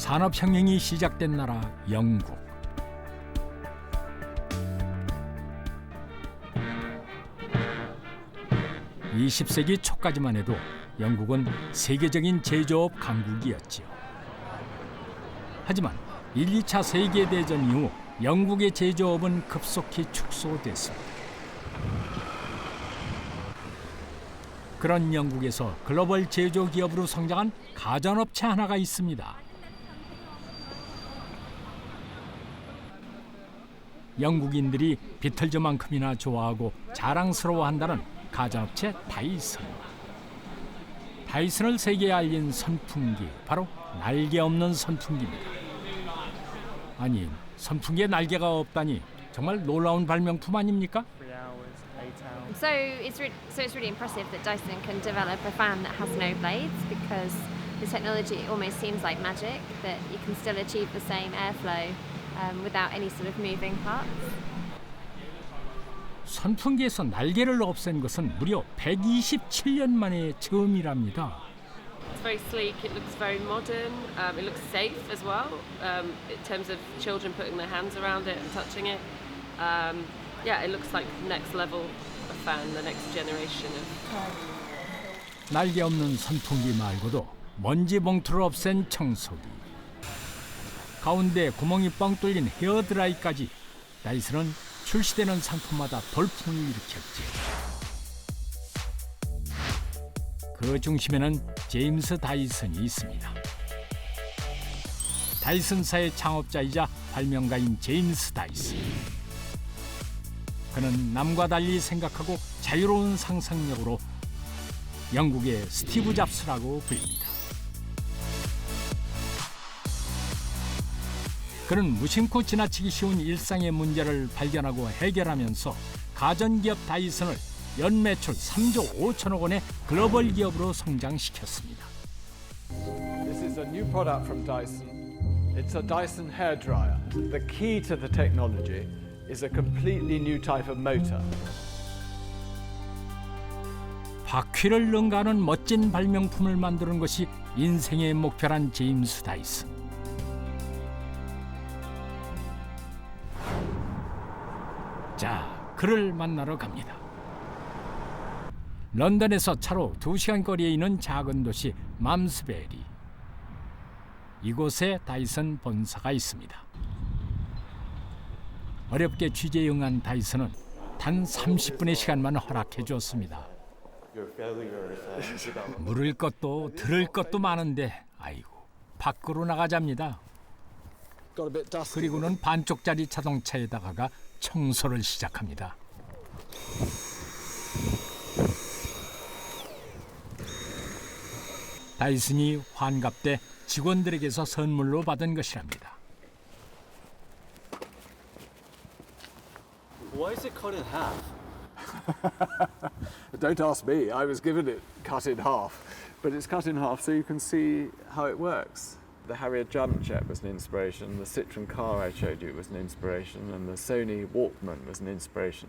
산업혁명이 시작된 나라 영국. (20세기) 초까지만 해도 영국은 세계적인 제조업 강국이었지요. 하지만 1, 2차 세계대전 이후 영국의 제조업은 급속히 축소됐습니다. 그런 영국에서 글로벌 제조기업으로 성장한 가전업체 하나가 있습니다. 영국인들이 비틀즈만큼이나 좋아하고 자랑스러워한다는 가전업체 다이슨. 다이슨을 세계에 알린 선풍기, 바로 날개 없는 선풍기입니다. 아니, 선풍기에 날개가 없다니 정말 놀라운 발명품 아닙니까? So it's really impressive that Dyson can develop a fan that has no blades, because the technology almost seems like magic, that you can still achieve the same airflow without any sort of moving parts. 선풍기에서 날개를 없앤 것은 무려 127년 만에 처음이랍니다. It's very sleek, it looks very modern, it looks safe as well, in terms of children putting their hands around it and touching it. Yeah, it looks like the next level of fan, the next generation of... 날개 없는 선풍기 말고도 먼지 봉투를 없앤 청소기, 가운데 구멍이 뻥 뚫린 헤어드라이까지 다이슨은 출시되는 상품마다 돌풍을 일으켰지. 그 중심에는 제임스 다이슨이 있습니다. 다이슨사의 창업자이자 발명가인 제임스 다이슨. 그는 남과 달리 생각하고 자유로운 상상력으로 영국의 스티브 잡스라고 불립니다. 그는 무심코 지나치기 쉬운 일상의 문제를 발견하고 해결하면서 가전기업 다이슨을 연매출 3조 5천억 원의 글로벌 기업으로 성장시켰습니다. This is a new product from Dyson. It's a Dyson hairdryer. The key to the technology is a completely new type of motor. 바퀴를 능가하는 멋진 발명품을 만드는 것이 인생의 목표란 제임스 다이슨. 자, 그를 만나러 갑니다. 런던에서 차로 2시간 거리에 있는 작은 도시 맘스베리. 이곳에 다이슨 본사가 있습니다. 어렵게 취재에 응한 다이슨은 단 30분의 시간만 허락해 주었습니다. 물을 것도 들을 것도 많은데 아이고, 밖으로 나가자입니다. 그리고는 반쪽짜리 자동차에다가 청소를 시작합니다. 다이슨이 환갑 때 직원들에게서 선물로 받은 것이랍니다. Why is it cut in half? Don't ask me. I was given it cut in half. But it's cut in half so you can see how it works. The Harrier Jamjet was an inspiration, the Citroen car I showed you was an inspiration, and the Sony Walkman was an inspiration.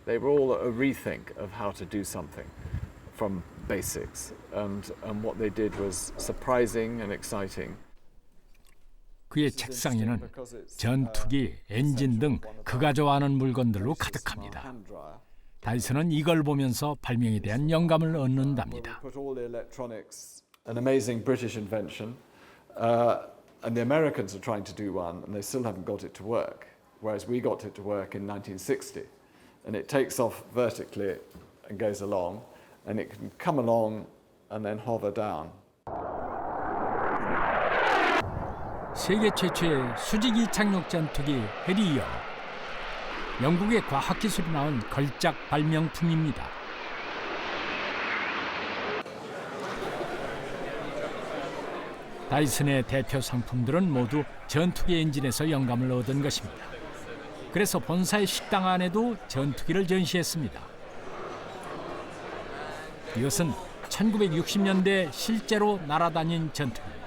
They were all a rethink of how to do something from basics, and what they did was surprising and exciting. 그의 책상에는 전투기, 엔진 등 그가 좋아하는 물건들로 가득합니다. 다이슨은 이걸 보면서 발명에 대한 영감을 얻는답니다. An amazing British invention, and the Americans are trying to do one, and they still haven't got it to work. Whereas we got it to work in 1960, and it takes off vertically and goes along, and it can come along and then hover down. 세계 최초의 수직이 착륙 전투기 해리어. 영국의 과학기술이 나온 걸작 발명품입니다. 다이슨의 대표 상품들은 모두 전투기 엔진에서 영감을 얻은 것입니다. 그래서 본사의 식당 안에도 전투기를 전시했습니다. 이것은 1960년대 실제로 날아다닌 전투기입니다.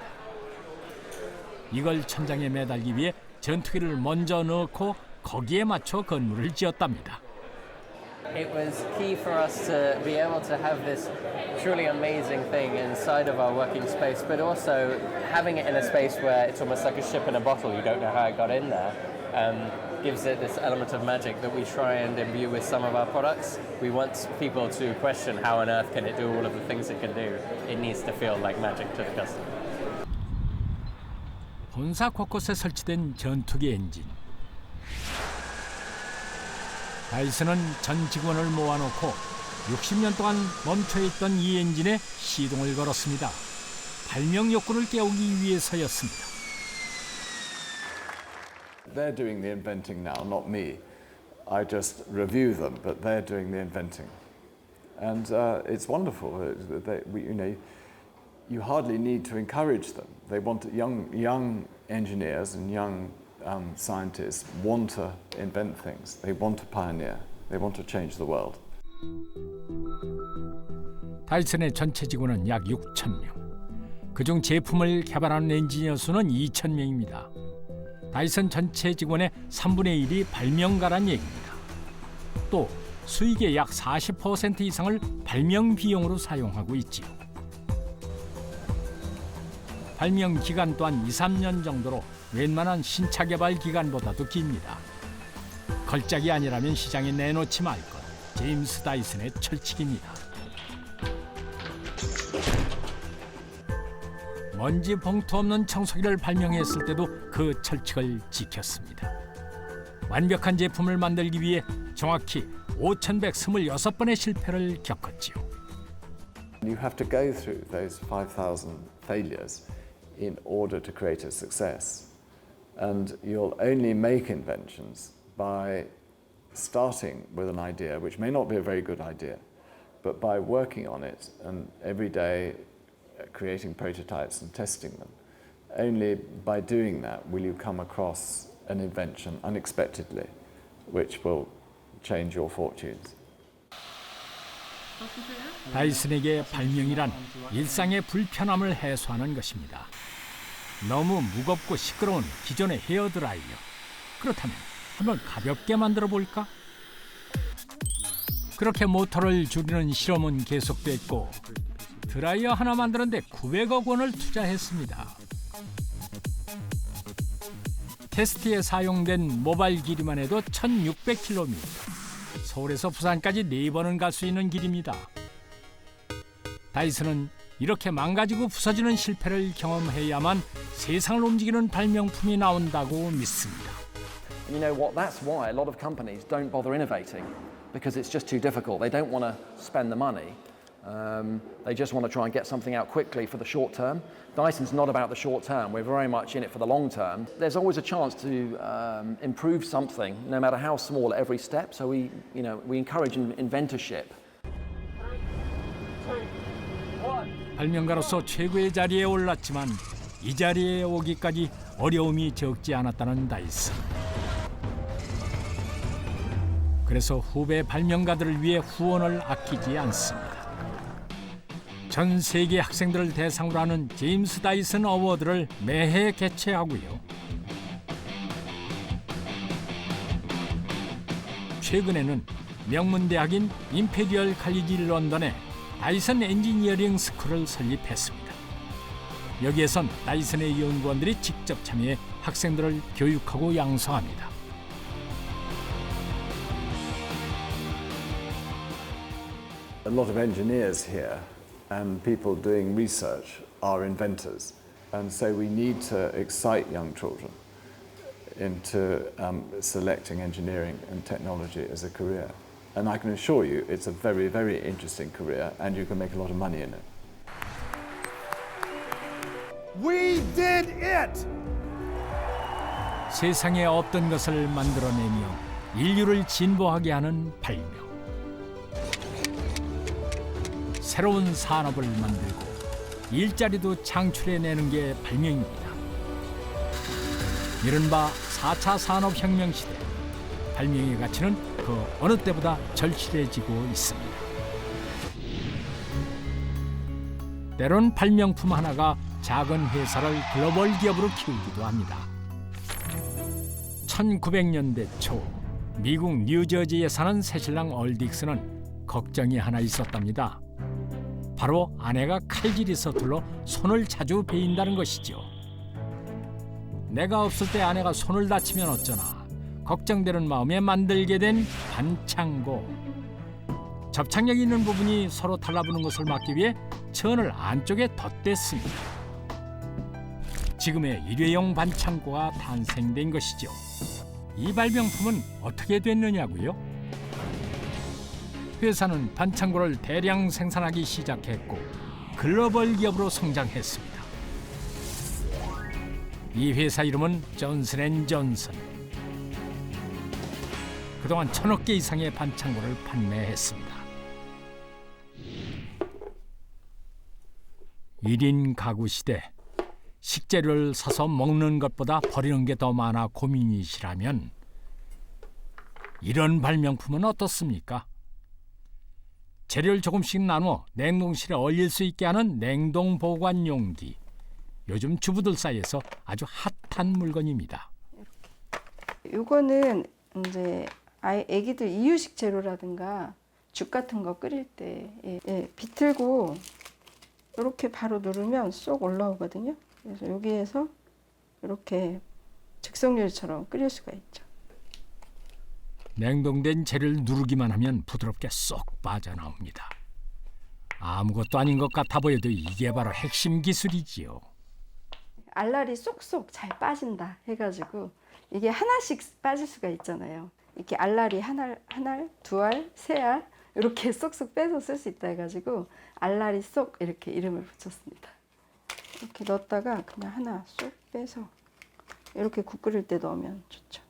이걸 천장에 매달기 위해 전투기를 먼저 넣고 거기에 맞춰 건물을 지었답니다. It was key for us to be able to have this truly amazing thing inside of our working space, but also having it in a space where it's almost like a ship in a bottle. You don't know how it got in there. Gives it this element of magic that we try and imbue with some of our products. We want people to question how on earth can it do all of the things it can do. It needs to feel like magic to the customer. 본사 곳곳에 설치된 전투기 엔진. 다이슨은 전 직원을 모아놓고 60년 동안 멈춰있던 이 엔진에 시동을 걸었습니다. 발명 욕구를 깨우기 위해서였습니다. They're doing the inventing now, not me. I just review them, but they're doing the inventing. And it's wonderful. You hardly need to encourage them. They want young engineers and young scientists want to invent things. They want to pioneer. They want to change the world. 다이슨의 전체 직원은 약 6,000명. 그중 제품을 개발하는 엔지니어 수는 2,000명입니다. 다이슨 전체 직원의 3분의 1이 발명가란 얘기입니다. 또 수익의 약 40% 이상을 발명 비용으로 사용하고 있지요. 발명 기간 또한 2, 3년 정도로 웬만한 신차 개발 기간보다도 깁니다. 걸작이 아니라면 시장에 내놓지 말 것. 제임스 다이슨의 철칙입니다. 먼지 봉투 없는 청소기를 발명했을 때도 그 철칙을 지켰습니다. 완벽한 제품을 만들기 위해 정확히 5,126번의 실패를 겪었지요. You have to go through those 5,000 failures in order to create a success. And you'll only make inventions by starting with an idea, which may not be a very good idea, but by working on it and every day creating prototypes and testing them. Only by doing that will you come across an invention unexpectedly, which will change your fortunes. 다이슨에게 발명이란 일상의 불편함을 해소하는 것입니다. 너무 무겁고 시끄러운 기존의 헤어드라이어. 그렇다면 한번 가볍게 만들어 볼까? 그렇게 모터를 줄이는 실험은 계속됐고 드라이어 하나 만드는데 900억 원을 투자했습니다. 테스트에 사용된 모발 길이만 해도 1,600km. 서울에서 부산까지 4번은 갈 수 있는 길입니다. 다이슨은 이렇게 망가지고 부서지는 실패를 경험해야만 세상을 움직이는 발명품이 나온다고 믿습니다. You know what? That's why a lot of companies don't bother innovating because it's just too difficult. They don't want to spend the money. They just want to try and get something out quickly for the short term. Dyson's not about the short term. We're very much in it for the long term. There's always a chance to improve something, no matter how small, at every step. So we encourage inventorship. 발명가로서 최고의 자리에 올랐지만 이 자리에 오기까지 어려움이 적지 않았다는 다이슨. 그래서 후배 발명가들을 위해 후원을 아끼지 않습니다. 전 세계 학생들을 대상으로 하는 제임스 다이슨 어워드를 매해 개최하고요. 최근에는 명문대학인 임페리얼 칼리지 런던에 다이슨 엔지니어링 스쿨을 설립했습니다. 여기에선 다이슨의 연구원들이 직접 참여해 학생들을 교육하고 양성합니다. A lot of engineers here and people doing research are inventors, and so we need to excite young children into selecting engineering and technology as a career. And I can assure you it's a very, very interesting career and you can make a lot of money in it. We did it! 세상에 없던 것을 만들어내며 인류를 진보하게 하는 발명. 새로운 산업을 만들고 일자리도 창출해내는 게 발명입니다. 이른바 4차 산업혁명 시대, 발명의 가치는 그 어느 때보다 절실해지고 있습니다. 때론 발명품 하나가 작은 회사를 글로벌 기업으로 키우기도 합니다. 1900년대 초 미국 뉴저지에 사는 새신랑 얼딕스는 걱정이 하나 있었답니다. 바로 아내가 칼질이 서툴러 손을 자주 베인다는 것이죠. 내가 없을 때 아내가 손을 다치면 어쩌나 걱정되는 마음에 만들게 된 반창고. 접착력이 있는 부분이 서로 달라붙는 것을 막기 위해 천을 안쪽에 덧댔습니다. 지금의 일회용 반창고가 탄생된 것이죠. 이 발명품은 어떻게 됐느냐고요? 회사는 반창고를 대량 생산하기 시작했고 글로벌 기업으로 성장했습니다. 이 회사 이름은 존슨앤존슨. 그동안 1,000억 개 이상의 반창고를 판매했습니다. 1인 가구 시대, 식재료를 사서 먹는 것보다 버리는 게 더 많아 고민이시라면 이런 발명품은 어떻습니까? 재료를 조금씩 나누어 냉동실에 얼릴 수 있게 하는 냉동 보관 용기. 요즘 주부들 사이에서 아주 핫한 물건입니다. 요거는 이제 애기들 이유식 재료라든가 죽 같은 거 끓일 때 비틀고 이렇게 바로 누르면 쏙 올라오거든요. 그래서 여기에서 이렇게 즉석요리처럼 끓일 수가 있죠. 냉동된 재료를 누르기만 하면 부드럽게 쏙 빠져나옵니다. 아무것도 아닌 것 같아 보여도 이게 바로 핵심 기술이지요. 알알이 쏙쏙 잘 빠진다 해가지고 이게 하나씩 빠질 수가 있잖아요. 이렇게 알알이 한 알, 두 알, 세 알 이렇게 쏙쏙 빼서 쓸 수 있다 해가지고 알알이 쏙 이렇게 이름을 붙였습니다. 이렇게 넣었다가 그냥 하나 쏙 빼서 이렇게 국 끓일 때 넣으면 좋죠.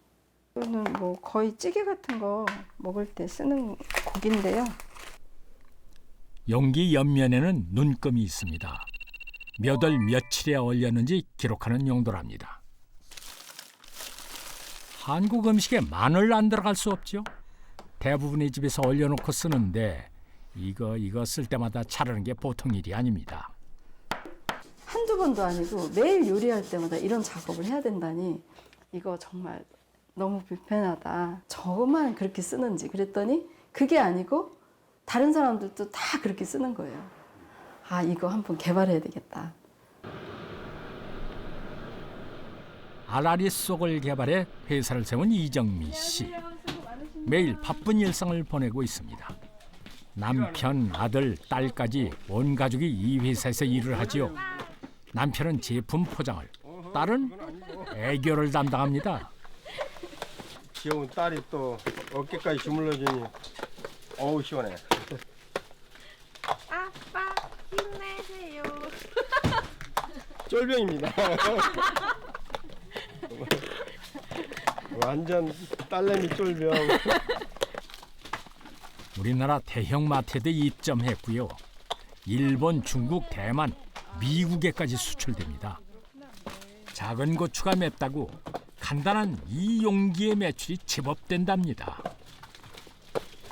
이거는 뭐 거의 찌개 같은 거 먹을 때 쓰는 고기인데요. 용기 옆면에는 눈금이 있습니다. 몇 월 며칠에 얼렸는지 기록하는 용도랍니다. 한국 음식에 마늘 안 들어갈 수 없죠. 대부분의 집에서 얼려놓고 쓰는데 이거 쓸 때마다 자르는 게 보통 일이 아닙니다. 한두 번도 아니고 매일 요리할 때마다 이런 작업을 해야 된다니 이거 정말 너무 불편하다. 저만 그렇게 쓰는지 그랬더니 그게 아니고 다른 사람들도 다 그렇게 쓰는 거예요. 아, 이거 한번 개발해야 되겠다. 알알이 쏙을 개발해 회사를 세운 이정미 씨. 매일 바쁜 일상을 보내고 있습니다. 남편, 아들, 딸까지 온 가족이 이 회사에서 일을 하지요. 남편은 제품 포장을, 딸은 애교를 담당합니다. 귀여운 딸이 또 어깨까지 주물러주니 어우 시원해. 아빠 힘내세요. 쫄병입니다. 완전 딸내미 쫄병. 우리나라 대형 마트에도 입점했고요. 일본, 중국, 대만, 미국에까지 수출됩니다. 작은 고추가 맵다고 간단한 이 용기의 매출이 제법 된답니다.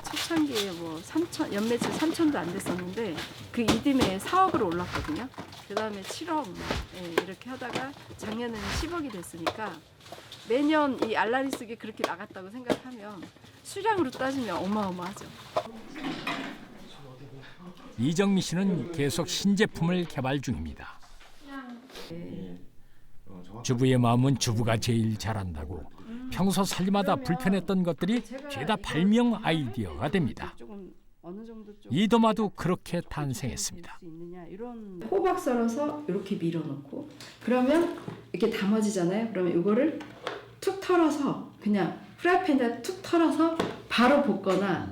초창기에 뭐 3천, 연매출 3천도 안 됐었는데 그 이듬해 4억으로 올랐거든요. 그 다음에 7억 이렇게 하다가 작년에는 10억이 됐으니까 매년 이 알라리 쑥이 그렇게 나갔다고 생각하면 수량으로 따지면 어마어마하죠. 이정미 씨는 계속 신제품을 개발 중입니다. 주부의 마음은 주부가 제일 잘한다고 평소 살림하다 불편했던 것들이 죄다 발명 아이디어가 됩니다. 이 도마도 그렇게 탄생했습니다. 호박 썰어서 이렇게 밀어놓고 그러면 이렇게 담아지잖아요. 그러면 이거를 툭 털어서 그냥 프라이팬에 툭 털어서 바로 볶거나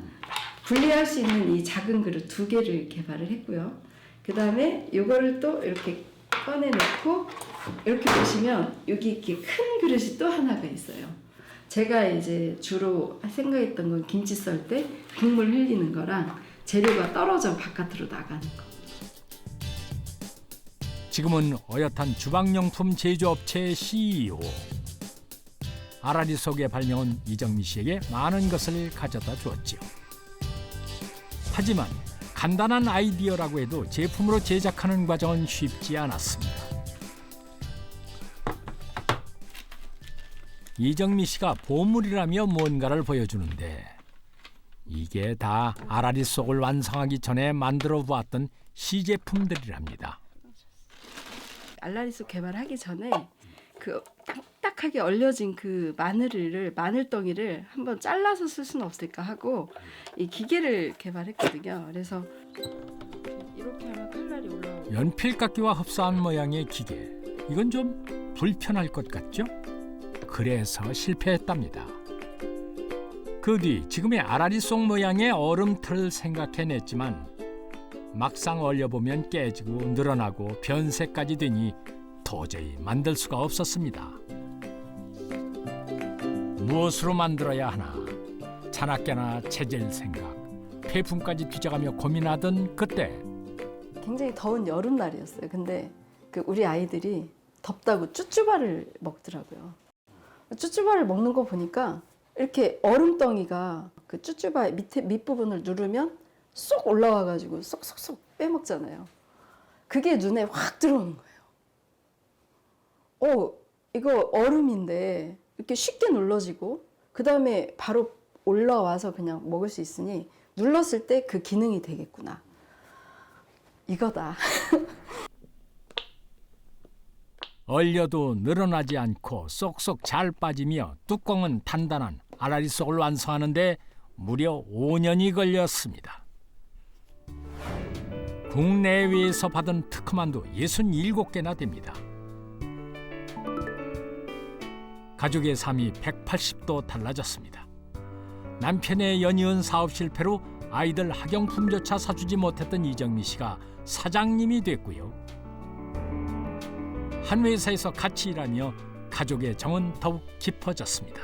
분리할 수 있는 이 작은 그릇 2개를 개발을 했고요. 그 다음에 이거를 또 이렇게 꺼내놓고 이렇게 보시면 여기 이렇게 큰 그릇이 또 하나가 있어요. 제가 이제 주로 생각했던 건 김치 썰 때 국물 흘리는 거랑 재료가 떨어져 바깥으로 나가는 거. 지금은 어엿한 주방용품 제조업체의 CEO. 알알이 속의 발명은 이정미 씨에게 많은 것을 가져다 주었지요. 하지만 간단한 아이디어라고 해도 제품으로 제작하는 과정은 쉽지 않았습니다. 이정미 씨가 보물이라며 뭔가를 보여주는데 이게 다 아라리 속을 완성하기 전에 만들어 보았던 시제품들이랍니다. 알라리속 개발하기 전에 그 딱딱하게 얼려진 그 마늘덩이를 한번 잘라서 쓸 수는 없을까 하고 이 기계를 개발했거든요. 그래서 이렇게 하면 칼날이 올라오고 연필깎이와 흡사한 모양의 기계. 이건 좀 불편할 것 같죠? 그래서 실패했답니다. 그 뒤 지금의 아라리 속 모양의 얼음틀을 생각해냈지만 막상 얼려보면 깨지고 늘어나고 변색까지 되니 도저히 만들 수가 없었습니다. 무엇으로 만들어야 하나 자나깨나 체질 생각, 폐품까지 뒤져가며 고민하던 그때 굉장히 더운 여름날이었어요. 근데 그 우리 아이들이 덥다고 쭈쭈바를 먹더라고요. 쭈쭈바를 먹는 거 보니까 이렇게 얼음덩이가 그 쭈쭈바 밑부분을 누르면 쏙 올라와가지고 쏙쏙쏙 빼먹잖아요. 그게 눈에 확 들어오는 거예요. 이거 얼음인데 이렇게 쉽게 눌러지고 그 다음에 바로 올라와서 그냥 먹을 수 있으니 눌렀을 때 그 기능이 되겠구나. 이거다. 얼려도 늘어나지 않고 쏙쏙 잘 빠지며 뚜껑은 단단한 아라리 속을 완성하는데 무려 5년이 걸렸습니다. 국내외에서 받은 특허만도 67개나 됩니다. 가족의 삶이 180도 달라졌습니다. 남편의 연이은 사업 실패로 아이들 학용품조차 사주지 못했던 이정미 씨가 사장님이 됐고요. 한 회사에서 같이 일하며 가족의 정은 더욱 깊어졌습니다.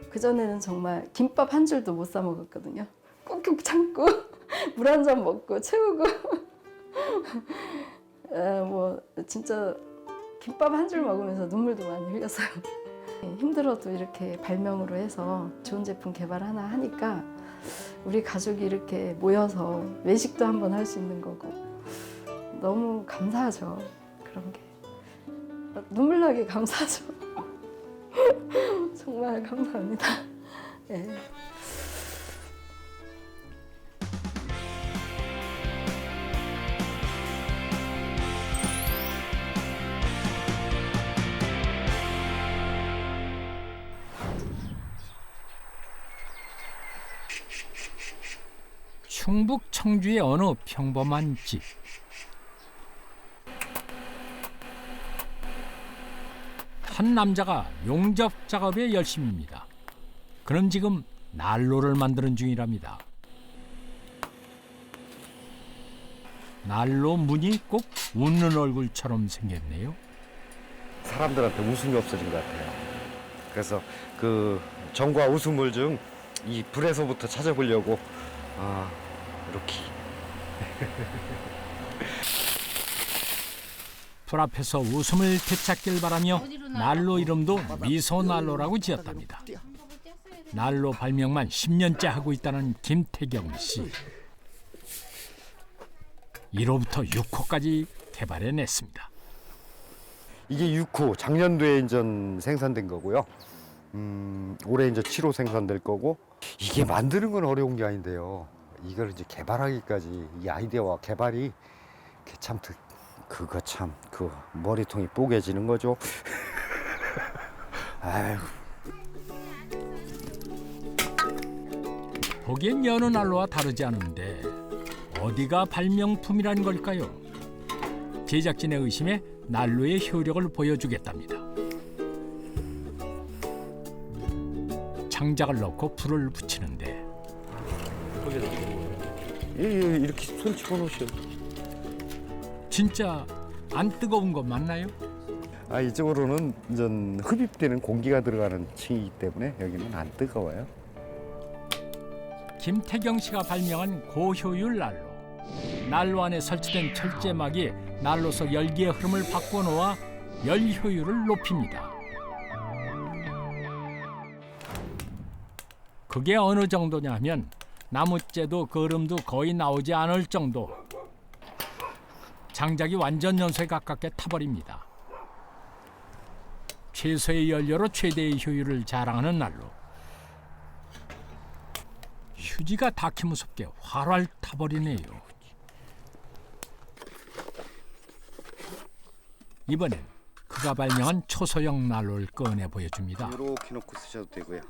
그전에는 정말 김밥 한 줄도 못 사 먹었거든요. 꾹꾹 참고 물 한 잔 먹고 채우고 뭐 진짜 김밥 한 줄 먹으면서 눈물도 많이 흘렸어요. 힘들어도 이렇게 발명으로 해서 좋은 제품 개발 하나 하니까 우리 가족이 이렇게 모여서 외식도 한번 할 수 있는 거고 너무 감사하죠. 그런 게 눈물 나게 감사하죠. 정말 감사합니다. 네. 충북 청주의 어느 평범한 집. 한 남자가 용접 작업에 열심입니다. 그럼 지금 난로를 만드는 중이랍니다. 난로 문이 꼭 웃는 얼굴처럼 생겼네요. 사람들한테 웃음이 없어진 것 같아요. 그래서 그 정과 웃음을 좀 이 불에서부터 찾아보려고 이렇게 불 앞에서 웃음을 되찾길 바라며 난로 이름도 미소난로라고 지었답니다. 난로 발명만 10년째 하고 있다는 김태경 씨. 1호부터 6호까지 개발해냈습니다. 이게 6호 작년도에 이제 생산된 거고요. 올해 이제 7호 생산될 거고 이게 만드는 건 어려운 게 아닌데요. 이걸 이제 개발하기까지 이 아이디어와 개발이 참 그거 참 그 머리통이 뽀개지는 거죠. 아유. 보기엔 여느 난로와 다르지 않은데 어디가 발명품이란 걸까요? 제작진의 의심에 난로의 효력을 보여주겠답니다. 장작을 넣고 불을 붙이는데 이렇게 손 집어넣으셔. 진짜 안 뜨거운 거 맞나요? 이쪽으로는 이제 흡입되는 공기가 들어가는 층이기 때문에 여기는 안 뜨거워요. 김태경 씨가 발명한 고효율 난로. 난로 안에 설치된 철제막이 난로 속 열기의 흐름을 바꿔놓아 열 효율을 높입니다. 그게 어느 정도냐 하면 나무째도 거름도 거의 나오지 않을 정도. 장작이 완전 연소에 가깝게 타버립니다. 최소의 연료로 최대의 효율을 자랑하는 난로. 휴지가 닿기 무섭게 활활 타버리네요. 이번엔 그가 발명한 초소형 난로를 꺼내 보여줍니다. 이렇게 놓고 쓰셔도 되고요.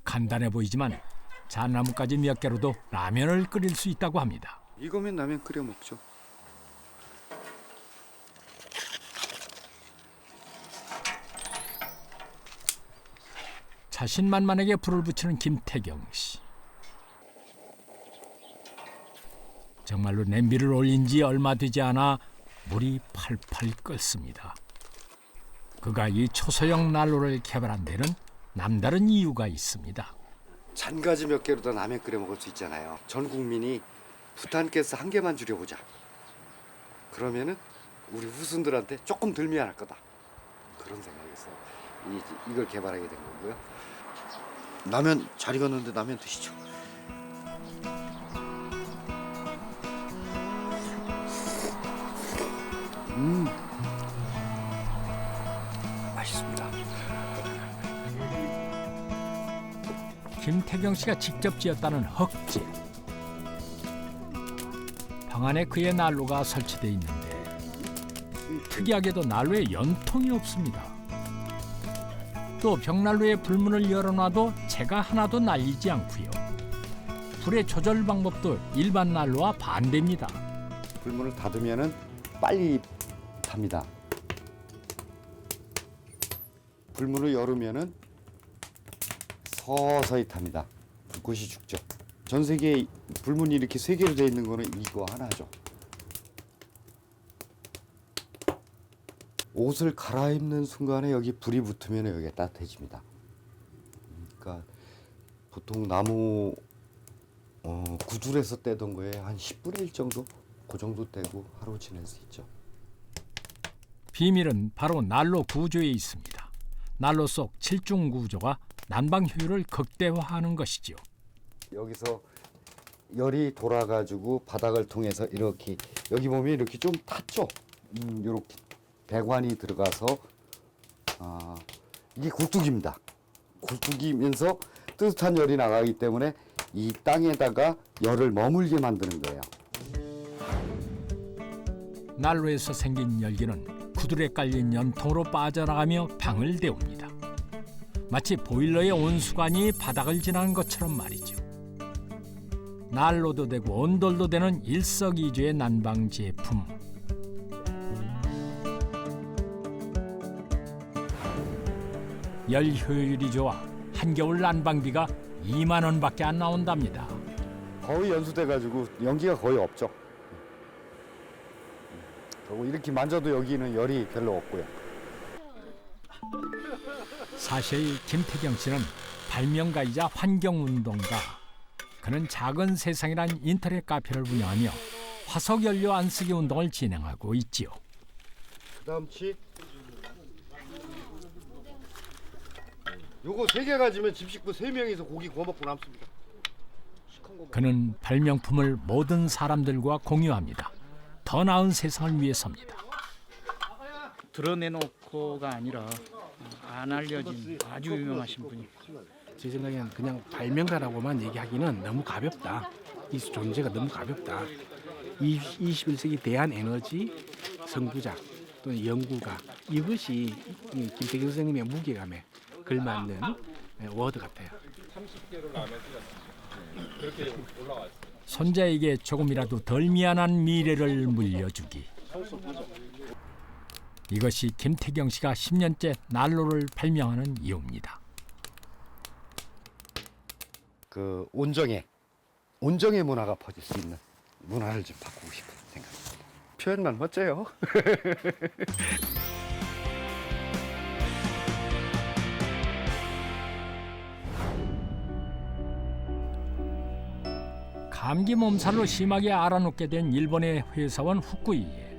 간단해 보이지만 잣나무까지 몇 개로도 라면을 끓일 수 있다고 합니다. 이거면 라면 끓여 먹죠. 자신만만하게 불을 붙이는 김태경 씨. 정말로 냄비를 올린 지 얼마 되지 않아 물이 팔팔 끓습니다. 그가 이 초소형 난로를 개발한 데는 남다른 이유가 있습니다. 잔가지 몇 개로도 라면 끓여 먹을 수 있잖아요. 전 국민이 부탄가스 한 개만 줄여보자. 그러면은 우리 후손들한테 조금 덜 미안할 거다. 그런 생각에서 이걸 개발하게 된 거고요. 라면 잘 익었는데 라면 드시죠. 맛있습니다. 김태경 씨가 직접 지었다는 흙집. 방 안에 그의 난로가 설치돼 있는데 특이하게도 난로에 연통이 없습니다. 또 벽난로에 불문을 열어놔도 재가 하나도 날리지 않고요. 불의 조절 방법도 일반 난로와 반대입니다. 불문을 닫으면은 빨리 탑니다. 불문을 열으면은 서서히 탑니다. 불꽃이 죽죠. 전 세계에 불문이 이렇게 3개로 되어 있는 거는 이거 하나죠. 옷을 갈아입는 순간에 여기 불이 붙으면 여기가 따뜻해집니다. 그러니까 보통 나무 구줄에서 떼던 거에 한 10분의 1 정도? 그 정도 떼고 하루 지낼 수 있죠. 비밀은 바로 난로 구조에 있습니다. 난로 속 7중 구조가 난방 효율을 극대화하는 것이죠. 여기서 열이 돌아가지고 바닥을 통해서 이렇게 여기 보면 이렇게 좀 탔죠. 이렇게 배관이 들어가서 이게 굴뚝입니다. 굴뚝이면서 뜨뜻한 열이 나가기 때문에 이 땅에다가 열을 머물게 만드는 거예요. 난로에서 생긴 열기는 구들에 깔린 연통으로 빠져나가며 방을 데웁니다. 마치 보일러의 온수관이 바닥을 지나는 것처럼 말이죠. 난로도 되고 온돌도 되는 일석이조의 난방 제품. 열 효율이 좋아 한겨울 난방비가 2만 원밖에 안 나온답니다. 거의 연수돼가지고 연기가 거의 없죠. 그리고 이렇게 만져도 여기는 열이 별로 없고요. 사실 김태경 씨는 발명가이자 환경운동가. 그는 작은 세상이란 인터넷 카페를 운영하며 화석연료 안 쓰기 운동을 진행하고 있지요. 그다음 치 요거 3개 가지면 집 식구 3명이서 고기 구워 먹고 남습니다. 그는 발명품을 모든 사람들과 공유합니다. 더 나은 세상을 위해서입니다. 드러내놓고가 아니라 안 알려진 아주 유명하신 분이. 제 생각에는 그냥 발명가라고만 얘기하기는 너무 가볍다. 이 존재가 너무 가볍다. 21세기 대한에너지 선구자 또는 연구가, 이것이 김태경 선생님의 무게감에 걸맞는 워드 같아요. 손자에게 조금이라도 덜 미안한 미래를 물려주기. 이것이 김태경 씨가 10년째 난로를 발명하는 이유입니다. 그 온정의 문화가 퍼질 수 있는 문화를 좀 바꾸고 싶은 생각입니다. 표현만 멋져요. 감기 몸살로 심하게 알아눕게 된 일본의 회사원 후쿠이에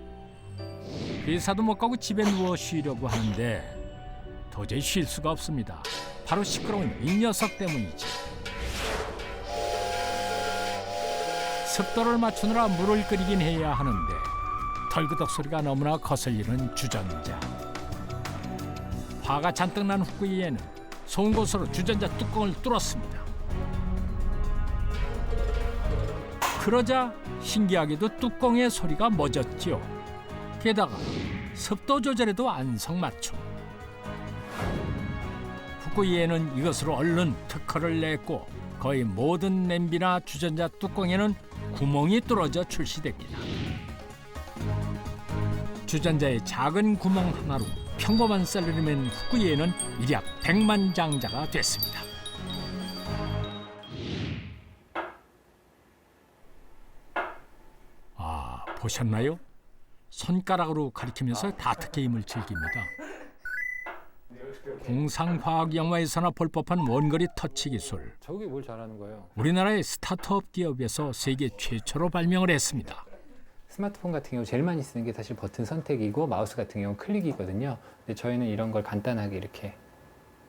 회사도 못 가고 집에 누워 쉬려고 하는데 도저히 쉴 수가 없습니다. 바로 시끄러운 이 녀석 때문이지. 습도를 맞추느라 물을 끓이긴 해야 하는데 덜그덕 소리가 너무나 거슬리는 주전자. 화가 잔뜩 난 후쿠이에는 좋은 곳으로 주전자 뚜껑을 뚫었습니다. 그러자 신기하게도 뚜껑의 소리가 멎었지요. 게다가 습도 조절에도 안성맞춤. 후쿠이에는 이것으로 얼른 특허를 냈고 거의 모든 냄비나 주전자 뚜껑에는 구멍이 뚫어져 출시됩니다. 주전자의 작은 구멍 하나로 평범한 샐러리맨 후쿠이에는 일약 백만장자가 됐습니다. 아, 보셨나요? 손가락으로 가리키면서 다트게임을 즐깁니다. 공상과학 영화에서나 볼 법한 원거리 터치 기술. 저게 뭘 잘하는 거예요? 우리나라의 스타트업 기업에서 세계 최초로 발명을 했습니다. 스마트폰 같은 경우 제일 많이 쓰는 게 사실 버튼 선택이고 마우스 같은 경우 클릭이거든요. 근데 저희는 이런 걸 간단하게 이렇게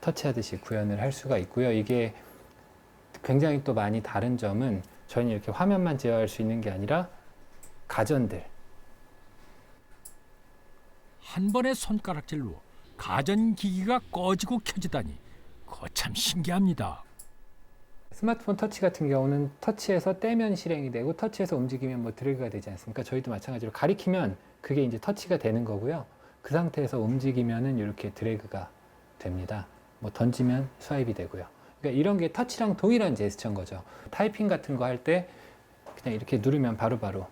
터치하듯이 구현을 할 수가 있고요. 이게 굉장히 또 많이 다른 점은 저희는 이렇게 화면만 제어할 수 있는 게 아니라 가전들. 한 번의 손가락질로 가전기기가 꺼지고 켜지다니 거참 신기합니다. 스마트폰 터치 같은 경우는 터치해서 떼면 실행이 되고 터치해서 움직이면 뭐 드래그가 되지 않습니까? 저희도 마찬가지로 가리키면 그게 이제 터치가 되는 거고요. 그 상태에서 움직이면은 이렇게 드래그가 됩니다. 뭐 던지면 스와이プ 되고요. 그러니까 이런 게 터치랑 동일한 제스처인 거죠. 타이핑 같은 거 할 때 그냥 이렇게 누르면 바로바로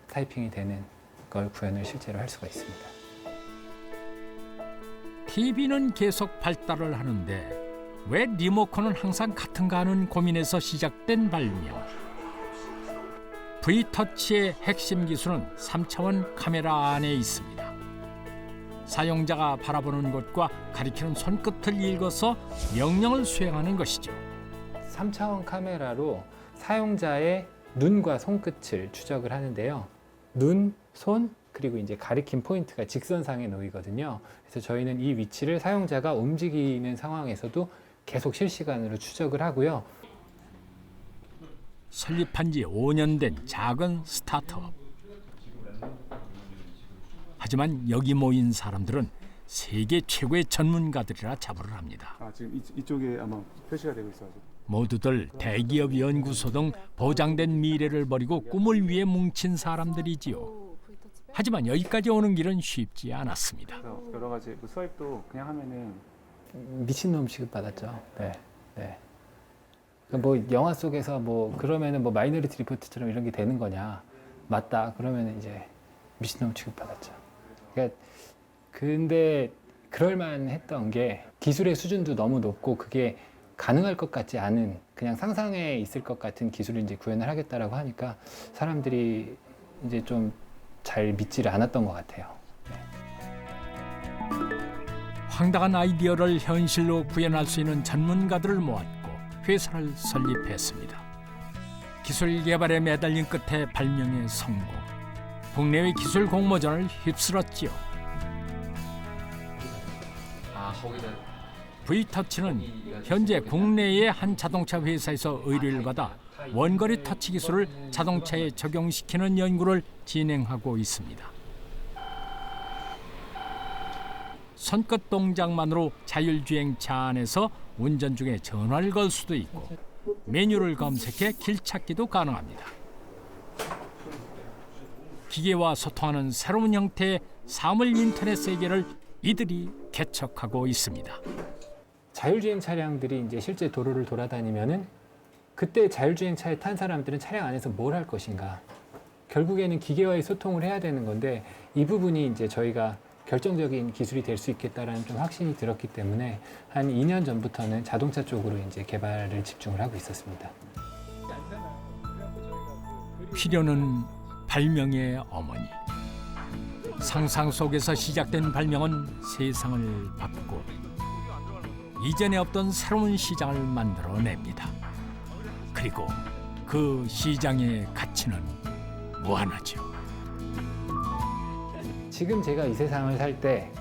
타이핑이 되는 걸 구현을 실제로 할 수가 있습니다. TV는 계속 발달을 하는데 왜 리모컨은 항상 같은가 하는 고민에서 시작된 발명. V터치의 핵심 기술은 3차원 카메라 안에 있습니다. 사용자가 바라보는 곳과 가리키는 손끝을 읽어서 명령을 수행하는 것이죠. 3차원 카메라로 사용자의 눈과 손끝을 추적을 하는데요. 눈, 손, 그리고 이제 가리킨 포인트가 직선상에 놓이거든요. 그래서 저희는 이 위치를 사용자가 움직이는 상황에서도 계속 실시간으로 추적을 하고요. 설립한 지 5년 된 작은 스타트업. 하지만 여기 모인 사람들은 세계 최고의 전문가들이라 자부를 합니다. 지금 이쪽에 아마 표시가 되고 있어요. 모두들 대기업 연구소 등 보장된 미래를 버리고 꿈을 위해 뭉친 사람들이지요. 하지만 여기까지 오는 길은 쉽지 않았습니다. 여러 가지 스와이프도 그냥 하면은 미친놈 취급 받았죠. 네, 네. 뭐 영화 속에서 뭐 그러면은 뭐 마이너리티 리포트처럼 이런 게 되는 거냐? 맞다. 그러면은 이제 미친놈 취급 받았죠. 그러니까 근데 그럴만 했던 게 기술의 수준도 너무 높고 그게 가능할 것 같지 않은 그냥 상상에 있을 것 같은 기술을 이제 구현을 하겠다라고 하니까 사람들이 이제 좀 잘 믿지를 않았던 것 같아요. 네. 황당한 아이디어를 현실로 구현할 수 있는 전문가들을 모았고 회사를 설립했습니다. 기술 개발에 매달린 끝에 발명의 성공. 국내외 기술 공모전을 휩쓸었지요. V터치는 현재 국내의 한 자동차 회사에서 의뢰를 받아 원거리 터치 기술을 자동차에 적용시키는 연구를 진행하고 있습니다. 손끝 동작만으로 자율주행차 안에서 운전 중에 전화를 걸 수도 있고 메뉴를 검색해 길 찾기도 가능합니다. 기계와 소통하는 새로운 형태의 사물 인터넷 세계를 이들이 개척하고 있습니다. 자율주행 차량들이 이제 실제 도로를 돌아다니면은 그때 자율주행 차에 탄 사람들은 차량 안에서 뭘 할 것인가? 결국에는 기계와의 소통을 해야 되는 건데 이 부분이 이제 저희가 결정적인 기술이 될 수 있겠다라는 좀 확신이 들었기 때문에 한 2년 전부터는 자동차 쪽으로 이제 개발을 집중을 하고 있었습니다. 필요는 발명의 어머니. 상상 속에서 시작된 발명은 세상을 바꾸고 이전에 없던 새로운 시장을 만들어냅니다. 그리고 그 시장의 가치는 무한하죠. 지금 제가 이 세상을 살 때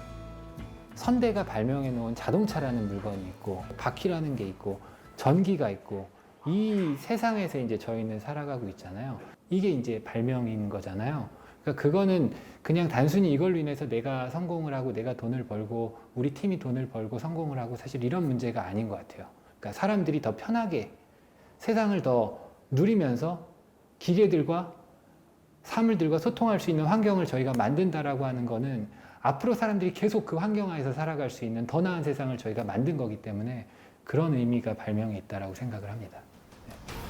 선대가 발명해 놓은 자동차라는 물건이 있고 바퀴라는 게 있고 전기가 있고 이 세상에서 이제 저희는 살아가고 있잖아요. 이게 이제 발명인 거잖아요. 그러니까 그러니까 그거는 그냥 단순히 이걸로 인해서 내가 성공을 하고 내가 돈을 벌고 우리 팀이 돈을 벌고 성공을 하고 사실 이런 문제가 아닌 것 같아요. 그러니까 사람들이 더 편하게 세상을 더 누리면서 기계들과 사물들과 소통할 수 있는 환경을 저희가 만든다라고 하는 거는 앞으로 사람들이 계속 그 환경 하에서 살아갈 수 있는 더 나은 세상을 저희가 만든 거기 때문에 그런 의미가 발명에 있다라고 생각을 합니다. 네.